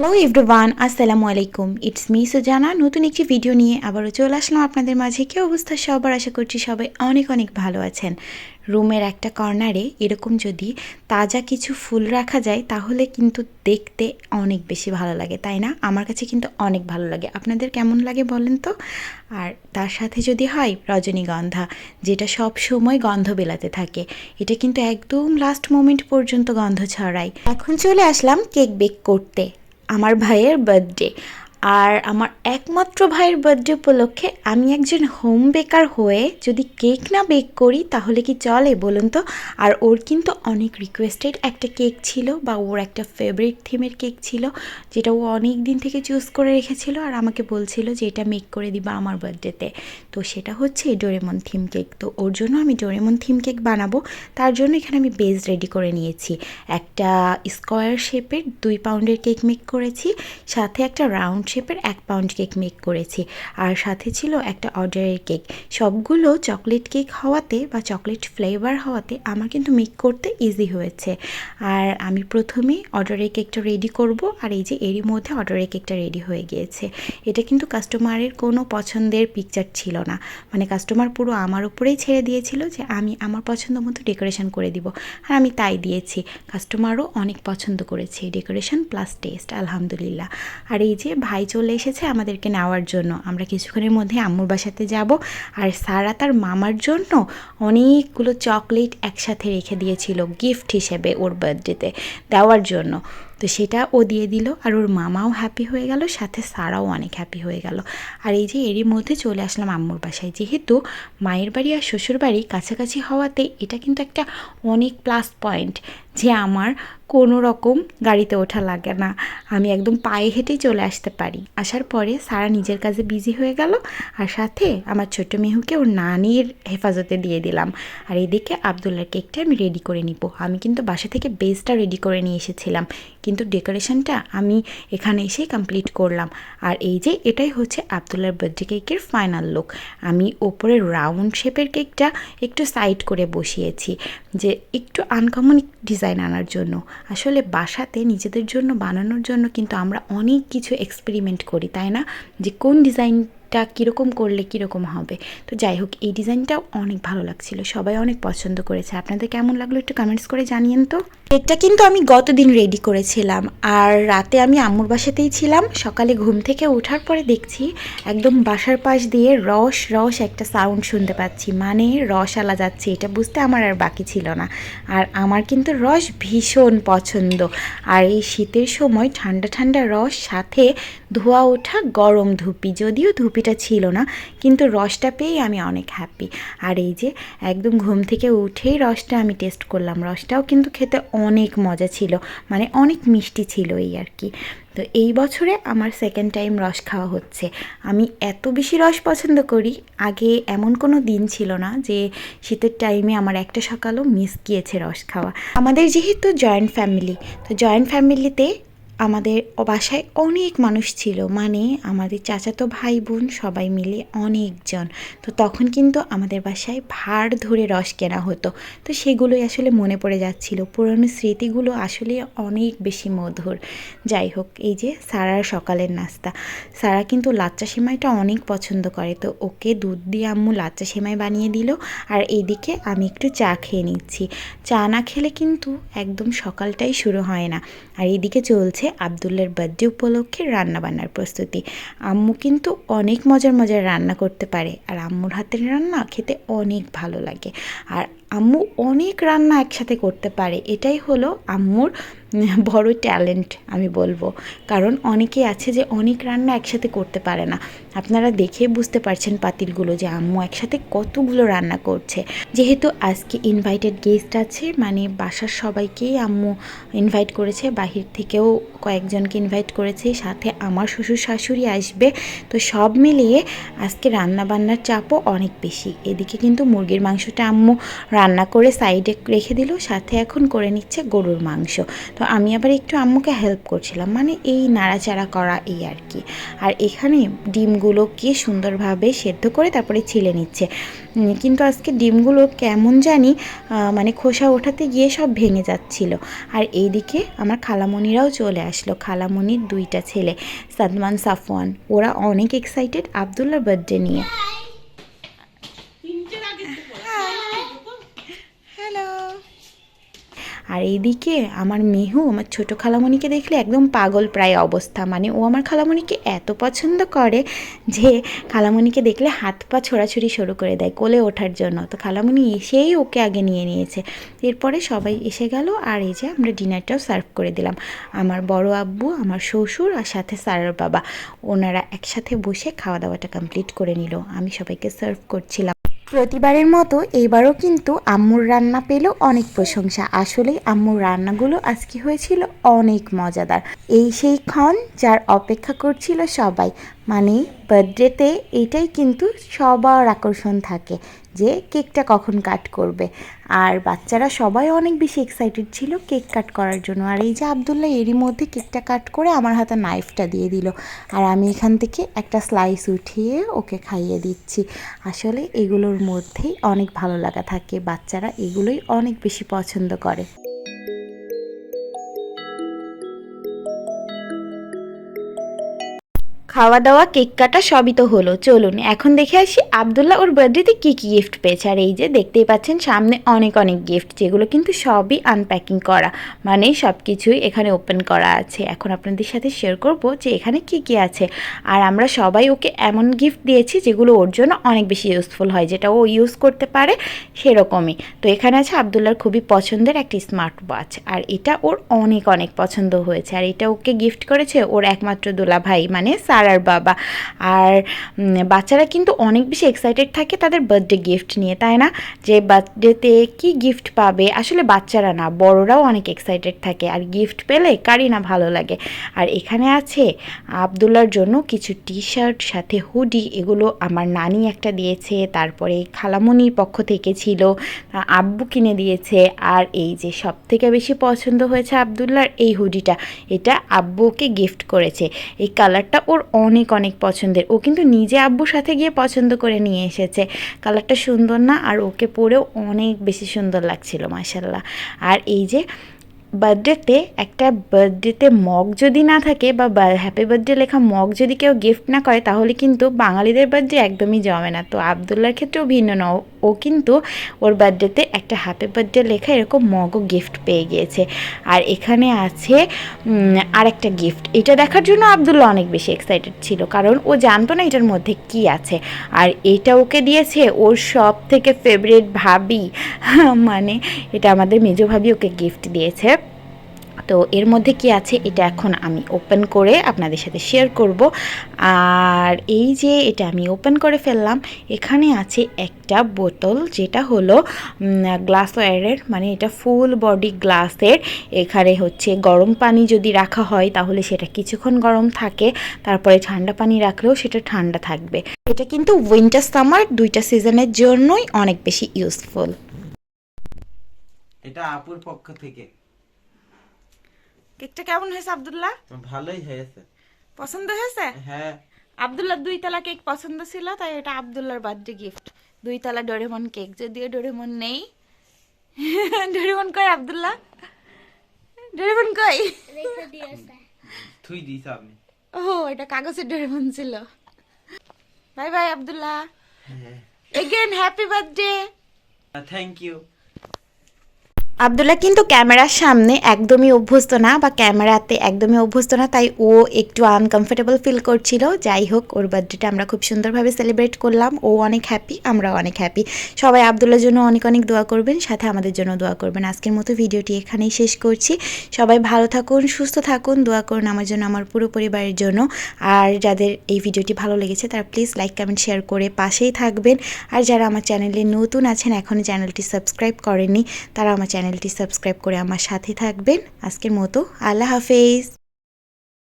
Hello everyone, আসসালামু আলাইকুম। It's me Suzana. নতুন একটি ভিডিও নিয়ে আবারও চলে আসলাম আপনাদের মাঝে। কী অবস্থা সবার? আশা করছি সবাই অনেক অনেক ভালো আছেন। রুমের একটা কর্নারে এরকম যদি তাজা কিছু ফুল রাখা যায় তাহলে কিন্তু দেখতে অনেক বেশি ভালো লাগে, তাই না? আমার কাছে কিন্তু অনেক ভালো লাগে। আপনাদের কেমন লাগে বলেন তো? আর তার সাথে যদি হয় রজনীগন্ধা, যেটা সব সময় গন্ধ বেলাতে থাকে, এটা কিন্তু একদম লাস্ট মোমেন্ট পর্যন্ত গন্ধ ছড়ায়। এখন চলে আসলাম কেক বেক করতে। আমার ভাইয়ের বার্থডে, আর আমার একমাত্র ভাইয়ের বার্থডে উপলক্ষে আমি একজন হোম বেকার হয়ে যদি কেক না বেক করি তাহলে কি চলে বলুন তো? আর ওর কিন্তু অনেক রিকোয়েস্টেড একটা কেক ছিল, বা ওর একটা ফেভারিট থিমের কেক ছিল, যেটা ও অনেক দিন থেকে চুজ করে রেখেছিল আর আমাকে বলছিল যে এটা মেক করে দিবা আমার বার্থডেতে। তো সেটা হচ্ছে ডোরেমন থিম কেক। তো ওর জন্য আমি ডোরেমন থিম কেক বানাবো। তার জন্য এখানে আমি বেস রেডি করে নিয়েছি। একটা স্কোয়ার শেপের 2 পাউন্ডের কেক মেক করেছি, সাথে একটা রাউন্ড শেপের 1 পাউন্ড কেক মেক করেছি, আর সাথে ছিল একটা অর্ডারের কেক। সবগুলো চকলেট কেক হওয়াতে বা চকলেট ফ্লেভার হওয়াতে আমার কিন্তু মেক করতে ইজি হয়েছে। আর আমি প্রথমে অর্ডারের কেকটা রেডি করব, আর এই যে এরই মধ্যে অর্ডারের কেকটা রেডি হয়ে গিয়েছে। এটা কিন্তু কাস্টমারের কোনো পছন্দের পিকচার ছিল না, মানে কাস্টমার পুরো আমার উপরেই ছেড়ে দিয়েছিল যে আমি আমার পছন্দ মতো ডেকোরেশন করে দিব, আর আমি তাই দিয়েছি। কাস্টমারও অনেক পছন্দ করেছে ডেকোরেশন প্লাস টেস্ট, আলহামদুলিল্লাহ। আর এই যে ভাই চলে এসেছে আমাদেরকে নেওয়ার জন্য। আমরা কিছুক্ষণের মধ্যে আম্মুর বাসাতে যাব। আর সারা তার মামার জন্য অনেকগুলো চকলেট একসাথে রেখে দিয়েছিল গিফট হিসেবে ওর বার্থডেতে দেওয়ার জন্য। তো সেটা ও দিয়ে দিল, আর ওর মামাও হ্যাপি হয়ে গেল, সাথে সারাও অনেক হ্যাপি হয়ে গেল। আর এই যে এরই মধ্যে চলে আসলাম আম্মুর বাসায়। যেহেতু মায়ের বাড়ি আর শ্বশুর বাড়ি কাছাকাছি হওয়াতে এটা কিন্তু একটা অনেক প্লাস পয়েন্ট, যে আমার কোনো রকম গাড়িতে ওঠা লাগে না, আমি একদম পায়ে হেঁটেই চলে আসতে পারি। আসার পরে সারা নিজের কাজে বিজি হয়ে গেল, আর সাথে আমার ছোট্ট মেহুকে ওর নানির হেফাজতে দিয়ে দিলাম। আর এদিকে আবদুল্লার কেকটা আমি রেডি করে নিব। আমি কিন্তু বাসা থেকে বেসটা রেডি করে নিয়ে এসেছিলাম, কিন্তু ডেকোরেশনটা আমি এখানে এসেই কমপ্লিট করলাম। আর এই যে এটাই হচ্ছে আবদুল্লার বার্থডে কেকের ফাইনাল লুক। আমি ওপরে রাউন্ড শেপের কেকটা একটু সাইড করে বসিয়েছি, যে একটু আনকমন ডিজাইন আনার জন্য। আসলে বাসাতে নিজেদের জন্য বানানোর জন্য কিন্তু আমরা অনেক কিছু এক্সপেরিমেন্ট করি, তাই না? যে কোন ডিজাইনটা কীরকম করলে কীরকম হবে। তো যাই হোক, এই ডিজাইনটাও অনেক ভালো লাগছিল, সবাই অনেক পছন্দ করেছে। আপনাদের কেমন লাগলো একটু কমেন্টস করে জানিয়েন তো। কেকটা কিন্তু আমি গতদিন রেডি করেছিলাম, আর রাতে আমি আম্মুর বাসাতেই ছিলাম। সকালে ঘুম থেকে ওঠার পরে দেখছি একদম বাসার পাশ দিয়ে রস রস একটা সাউন্ড শুনতে পাচ্ছি, মানে রস আলা যাচ্ছে। এটা বুঝতে আমার আর বাকি ছিল না। আর আমার কিন্তু রস ভীষণ পছন্দ, আর এই শীতের সময় ঠান্ডা ঠান্ডা রস, সাথে ধোয়া ওঠা গরম ধুপি। যদিও ধুপিটা ছিল না, কিন্তু রসটা পেয়েই আমি অনেক হ্যাপি। আর এই যে একদম ঘুম থেকে উঠেই রসটা আমি টেস্ট করলাম। রসটাও কিন্তু খেতে অনেক মজা ছিল, মানে অনেক মিষ্টি ছিল এই আর কি। তো এই বছরে আমার সেকেন্ড টাইম রস খাওয়া হচ্ছে। আমি এত বেশি রস পছন্দ করি, আগে এমন কোনো দিন ছিল না যে শীতের টাইমে আমার একটা সকালও মিস গিয়েছে রস খাওয়া। আমাদের যেহেতু জয়েন্ট ফ্যামিলি, তো জয়েন্ট ফ্যামিলিতে আমাদের বাসায় অনেক মানুষ ছিল, মানে আমাদের চাচাতো ভাই বোন সবাই মিলে অনেকজন। তো তখন কিন্তু আমাদের বাসায় ভাড় ধরে রস কেনা হতো। তো সেগুলোই আসলে মনে পড়ে যাচ্ছিল, পুরনো স্মৃতিগুলো আসলে অনেক বেশি মধুর। যাই হোক, এই যে সারার সকালের নাস্তা। সারা কিন্তু লাচ্চা সেমাইটা অনেক পছন্দ করে, তো ওকে দুধ দিয়ে আম্মু লাচ্চা সেমাই বানিয়ে দিল। আর এইদিকে আমি একটু চা খেয়ে নিচ্ছি। চা না খেলে কিন্তু একদম সকালটাই শুরু হয় না। আর এইদিকে চলছে আবদুল্লার বার্থডে উপলক্ষে রান্নাবান্নার প্রস্তুতি। আম্মু কিন্তু অনেক মজার মজার রান্না করতে পারে, আর আম্মুর হাতের রান্না খেতে অনেক ভালো লাগে। আর আম্মু অনেক রান্না একসাথে করতে পারে, এটাই হলো আম্মুর বড় ট্যালেন্ট আমি বলবো। কারণ অনেকেই আছে যে অনেক রান্না একসাথে করতে পারে না। আপনারা দেখে বুঝতে পারছেন পাতিলগুলো যে আম্মু একসাথে কতগুলো রান্না করছে। যেহেতু আজকে ইনভাইটেড গেস্ট আছে, মানে বাসার সবাইকেই আম্মু ইনভাইট করেছে, বাহির থেকেও কয়েকজনকে ইনভাইট করেছে, সাথে আমার শ্বশুর শাশুড়ি আসবে। তো সব মিলিয়ে আজকে রান্নাবান্নার চাপও অনেক বেশি। এদিকে কিন্তু মুরগির মাংসটা আম্মু রান্না করে সাইডে রেখে দিল, সাথে এখন করে নিচ্ছে গরুর মাংস। তো আমি আবার একটু আম্মুকে হেল্প করছিলাম, মানে এই নাড়াচাড়া করা এই আর কি। আর এখানে ডিমগুলোকে সুন্দরভাবে সেদ্ধ করে তারপরে ছিলে নিচ্ছে। কিন্তু আজকে ডিমগুলো কেমন জানি মানে খোসা ওঠাতে গিয়ে সব ভেঙে যাচ্ছিল। আর এইদিকে আমার খালামণিরাও চলে আসলো, খালামণির 2টা ছেলে সাদমান সাফওয়ান, ওরা অনেক এক্সাইটেড আবদুল্লার বার্থডে নিয়ে। হ্যালো। আর এইদিকে আমার মিহু আমার ছোটো খালামণিকে দেখলে একদম পাগল প্রায় অবস্থা, মানে ও আমার খালামণিকে এত পছন্দ করে যে খালামণিকে দেখলে হাত পা ছোড়াছুড়ি শুরু করে দেয় কোলে ওঠার জন্য। তো খালামণি এসেই ওকে আগে নিয়ে নিয়েছে, এরপরে সবাই এসে গেল। আর এই যে আমরা ডিনারটাও সার্ভ করে দিলাম, আমার বড় আব্বু, আমার শ্বশুর আর সাথে স্যারের বাবা, ওনারা একসাথে বসে খাওয়া দাওয়াটা কমপ্লিট করে নিল। আমি সবাইকে সার্ভ করছিলাম। প্রতিবারের মতো এইবারও কিন্তু আম্মুর রান্না পেল অনেক প্রশংসা। আসলেই আম্মুর রান্নাগুলো আজকে হয়েছিল অনেক মজাদার। এই সেই ক্ষণ যার অপেক্ষা করছিল সবাই, মানে বার্থডেতে এটাই কিন্তু সবার আকর্ষণ থাকে যে কেকটা কখন কাট করবে। আর বাচ্চারা সবাই অনেক বেশি এক্সাইটেড ছিল কেক কাট করার জন্য। আর এই যে আবদুল্লাহ এরই মধ্যে কেকটা কাট করে আমার হাতে নাইফটা দিয়ে দিল, আর আমি এখান থেকে একটা স্লাইস উঠিয়ে ওকে খাইয়ে দিচ্ছি। আসলে এগুলোর মধ্যেই অনেক ভালো লাগা থাকে, বাচ্চারা এগুলোই অনেক বেশি পছন্দ করে। খাওয়া দাওয়া কেক কাটা সবই তো হলো, চলুন এখন দেখে আসি আবদুল্লাহ ওর বার্থডেতে কী কী গিফট পেয়েছে। আর এই যে দেখতেই পাচ্ছেন সামনে অনেক অনেক গিফট, যেগুলো কিন্তু সবই আনপ্যাকিং করা, মানে সব কিছুই এখানে ওপেন করা আছে। এখন আপনাদের সাথে শেয়ার করব যে এখানে কি কি আছে। আর আমরা সবাই ওকে এমন গিফট দিয়েছি যেগুলো ওর জন্য অনেক বেশি ইউজফুল হয়, যেটা ও ইউজ করতে পারে সেরকমই। তো এখানে আছে আবদুল্লাহর খুবই পছন্দের একটি স্মার্ট ওয়াচ, আর এটা ওর অনেক অনেক পছন্দ হয়েছে। আর এটা ওকে গিফট করেছে ওর একমাত্র দোলা ভাই, মানে আর বাবা। আর বাচ্চারা কিন্তু অনেক বেশি এক্সাইটেড থাকে তাদের বার্থডে গিফট নিয়ে, তাই না? যে বার্থডেতে কি গিফট পাবে, আসলে বাচ্চারা না বড়রাও অনেক এক্সাইটেড থাকে, আর গিফট পেলে কারই না ভালো লাগে। আর এখানে আছে আবদুল্লার জন্য কিছু টি শার্ট, সাথে হুডি, এগুলো আমার নানি একটা দিয়েছে, তারপরে খালামণির পক্ষ থেকে ছিল, আব্বু কিনে দিয়েছে। আর এই যে সব থেকে বেশি পছন্দ হয়েছে আবদুল্লার এই হুডিটা, এটা আব্বুকে গিফট করেছে। এই কালারটা ওর অনেক অনেক পছন্দের, ও কিন্তু নিজে আব্বুর সাথে গিয়ে পছন্দ করে নিয়ে এসেছে। কালারটা সুন্দর না? আর ওকে পরেও অনেক বেশি সুন্দর লাগছিল মাশাল্লাহ। আর এই যে বার্থডেতে মগ যদি না থাকে বা হ্যাপি বার্থডে লেখা মগ যদি কেউ গিফট না করে, তাহলে কিন্তু বাঙালিদের বার্থডে একদমই জমে না। তো আবদুল্লার ক্ষেত্রেও ভিন্ন না, ও কিন্তু ওর বার্থডেতে একটা হ্যাপি বার্থডে লেখা এরকম মগও গিফট পেয়ে গিয়েছে। আর এখানে আছে আরেকটা গিফট, এটা দেখার জন্য আবদুল্লাহ অনেক বেশি এক্সাইটেড ছিল, কারণ ও জানতো না এটার মধ্যে কি আছে। আর এটা ওকে দিয়েছে ওর সব থেকে ফেভারিট ভাবি, মানে এটা আমাদের মেজো ভাবি ওকে গিফট দিয়েছে। তো এর মধ্যে কি আছে এটা এখন আমি ওপেন করে আপনাদের সাথে শেয়ার করব। আর এই যে এটা আমি ওপেন করে ফেললাম, এখানে আছে একটা বোতল, যেটা হলো গ্লাসওয়্যারের, মানে এটা ফুল বডি গ্লাসের। এখানে হচ্ছে গরম পানি যদি রাখা হয় তাহলে সেটা কিছুক্ষণ গরম থাকে, তারপরে ঠান্ডা পানি রাখলেও সেটা ঠান্ডা থাকবে। এটা কিন্তু উইন্টার সামার 2টা সিজনের জন্যই অনেক বেশি ইউজফুল। এটা আপুর পক্ষ থেকে। কেকটা কেমন হয়েছে আব্দুল্লাহ? ভালোই হয়েছে। পছন্দ হয়েছে? হ্যাঁ। আব্দুল্লাহ 2 তলা কেক পছন্দ ছিল, তাই এটা আব্দুল্লাহর বার্থডে গিফট। 2 তলা ডোরেমন কেক, যদিও ডোরেমন নেই। ডোরেমন কই আব্দুল্লাহ? ডোরেমন কই? থুই দিছ আমি। ও এটা কাগজের ডোরেমন ছিল। Bye bye Abdullah, again happy birthday. Thank you. Abdullah কিন্তু ক্যামেরার সামনে একদমই অভ্যস্ত না, বা ক্যামেরাতে একদমই অভ্যস্ত না, তাই ও একটু আনকমফোর্টেবল ফিল করছিল। যাই হোক, ওর বার্থডেটা আমরা খুব সুন্দরভাবে সেলিব্রেট করলাম, ও অনেক হ্যাপি, আমরাও অনেক হ্যাপি। সবাই আবদুল্লাহর জন্য অনেক অনেক দোয়া করবেন, সাথে আমাদের জন্য দোয়া করবেন। আজকের মতো ভিডিওটি এখানেই শেষ করছি। সবাই ভালো থাকুন, সুস্থ থাকুন, দোয়া করুন আমার জন্য, আমার পুরো পরিবারের জন্য। আর যাদের এই ভিডিওটি ভালো লেগেছে তারা প্লিজ লাইক কমেন্ট শেয়ার করে পাশেই থাকবেন। আর যারা আমার চ্যানেলে নতুন আছেন, এখনও চ্যানেলটি সাবস্ক্রাইব করেননি, তারা আমার চ্যানেলটি সাবস্ক্রাইব করে আমার সাথে থাকবেন। আজকের মতো আল্লাহ হাফেজ।